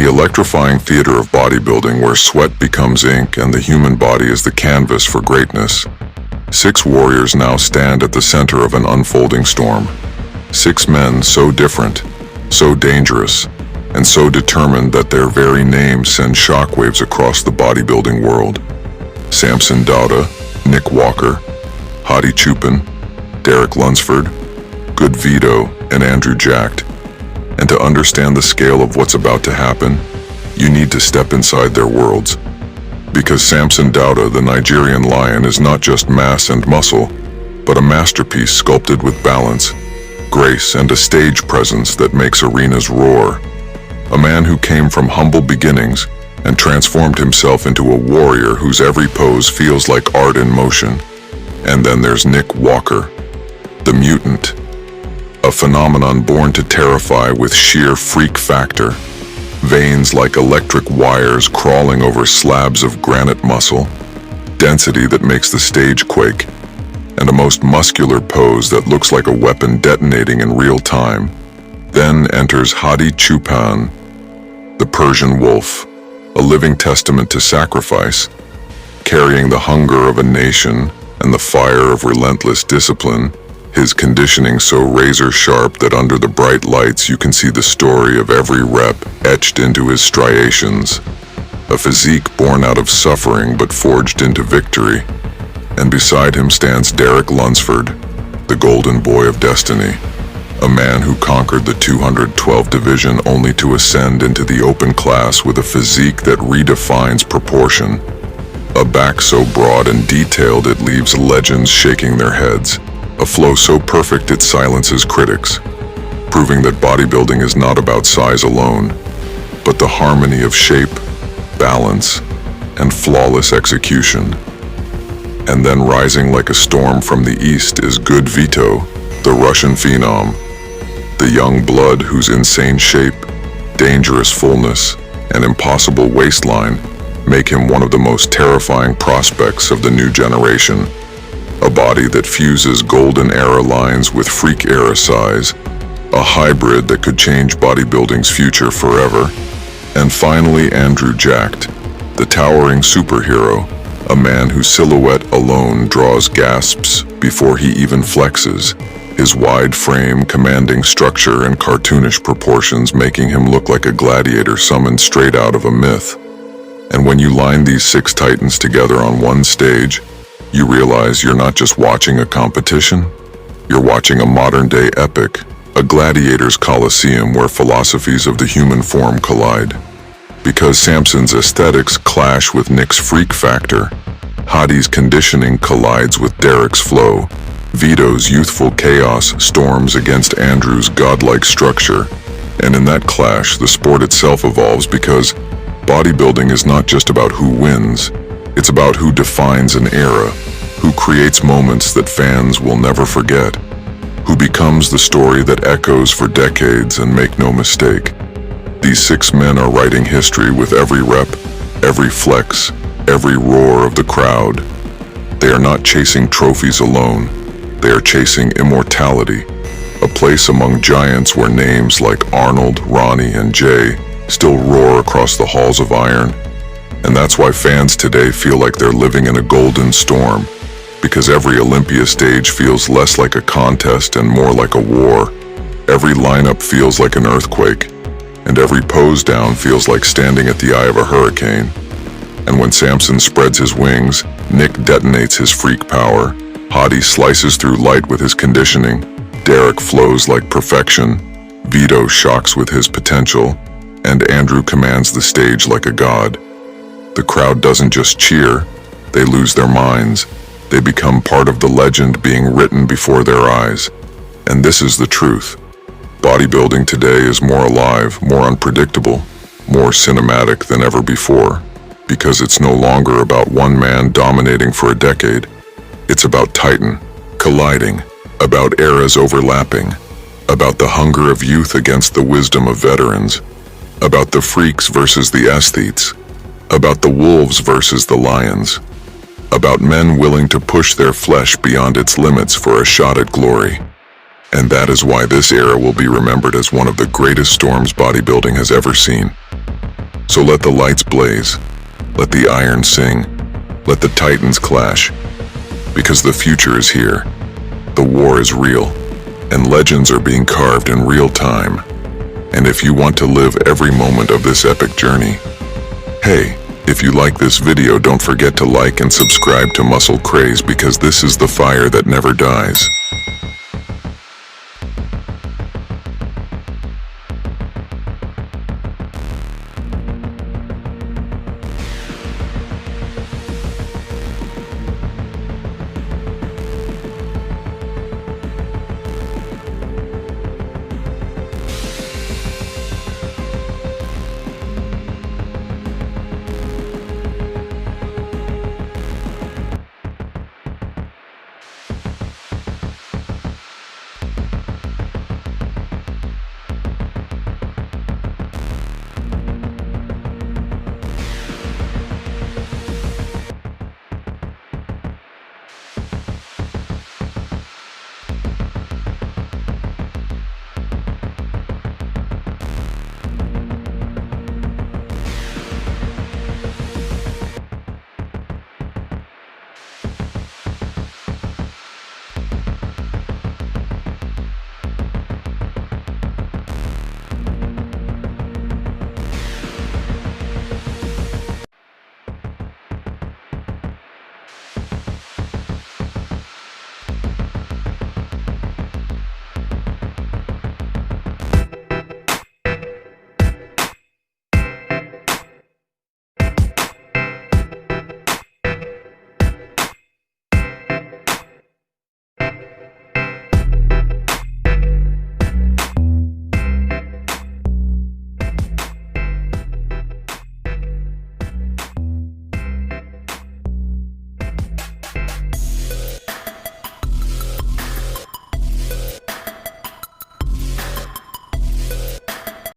the electrifying theater of bodybuilding where sweat becomes ink and the human body is the canvas for greatness, 6 warriors now stand at the center of an unfolding storm. 6 men so different, so dangerous, and so determined that their very names send shockwaves across the bodybuilding world. Samson Dauda, Nick Walker, Hadi Choopan, Derek Lunsford, Good Vito, and Andrew Jacked. And to understand the scale of what's about to happen, you need to step inside their worlds. Because Samson Dauda, the Nigerian lion, is not just mass and muscle, but a masterpiece sculpted with balance, grace, and a stage presence that makes arenas roar. A man who came from humble beginnings and transformed himself into a warrior whose every pose feels like art in motion. And then there's Nick Walker, the mutant, a phenomenon born to terrify with sheer freak factor. Veins like electric wires crawling over slabs of granite muscle, density that makes the stage quake, and a most muscular pose that looks like a weapon detonating in real time. Then enters Hadi Choopan, the Persian wolf, a living testament to sacrifice, carrying the hunger of a nation and the fire of relentless discipline, his conditioning so razor-sharp that under the bright lights you can see the story of every rep etched into his striations. A physique born out of suffering but forged into victory. And beside him stands Derek Lunsford, the golden boy of destiny. A man who conquered the 212 division only to ascend into the open class with a physique that redefines proportion. A back so broad and detailed it leaves legends shaking their heads. A flow so perfect it silences critics, proving that bodybuilding is not about size alone, but the harmony of shape, balance, and flawless execution. And then rising like a storm from the east is Good Vito, the Russian phenom, the young blood whose insane shape, dangerous fullness, and impossible waistline make him one of the most terrifying prospects of the new generation. A body that fuses golden era lines with freak era size, a hybrid that could change bodybuilding's future forever. And finally, Andrew Jacked, the towering superhero, a man whose silhouette alone draws gasps before he even flexes, his wide frame commanding structure and cartoonish proportions making him look like a gladiator summoned straight out of a myth. And when you line these 6 titans together on one stage, you realize you're not just watching a competition, you're watching a modern-day epic, a gladiator's coliseum where philosophies of the human form collide. Because Samson's aesthetics clash with Nick's freak factor, Hadi's conditioning collides with Derek's flow, Vito's youthful chaos storms against Andrew's godlike structure, and in that clash, the sport itself evolves because bodybuilding is not just about who wins, it's about who defines an era, who creates moments that fans will never forget, who becomes the story that echoes for decades. And make no mistake, these 6 men are writing history with every rep, every flex, every roar of the crowd. They are not chasing trophies alone, they are chasing immortality, a place among giants where names like Arnold, Ronnie, and Jay still roar across the halls of iron. And that's why fans today feel like they're living in a golden storm, because every Olympia stage feels less like a contest and more like a war. Every lineup feels like an earthquake, and every pose down feels like standing at the eye of a hurricane. And when Samson spreads his wings, Nick detonates his freak power, Hadi slices through light with his conditioning, Derek flows like perfection, Vito shocks with his potential, and Andrew commands the stage like a god. The crowd doesn't just cheer, they lose their minds. They become part of the legend being written before their eyes. And this is the truth. Bodybuilding today is more alive, more unpredictable, more cinematic than ever before, because it's no longer about one man dominating for a decade. It's about Titan colliding, about eras overlapping, about the hunger of youth against the wisdom of veterans, about the freaks versus the aesthetes, about the wolves versus the lions, about men willing to push their flesh beyond its limits for a shot at glory. And that is why this era will be remembered as one of the greatest storms bodybuilding has ever seen. So let the lights blaze, let the iron sing, let the titans clash, because the future is here, the war is real, and legends are being carved in real time. And if you want to live every moment of this epic journey, hey, if you like this video, don't forget to like and subscribe to Muscle Kraze, because this is the fire that never dies.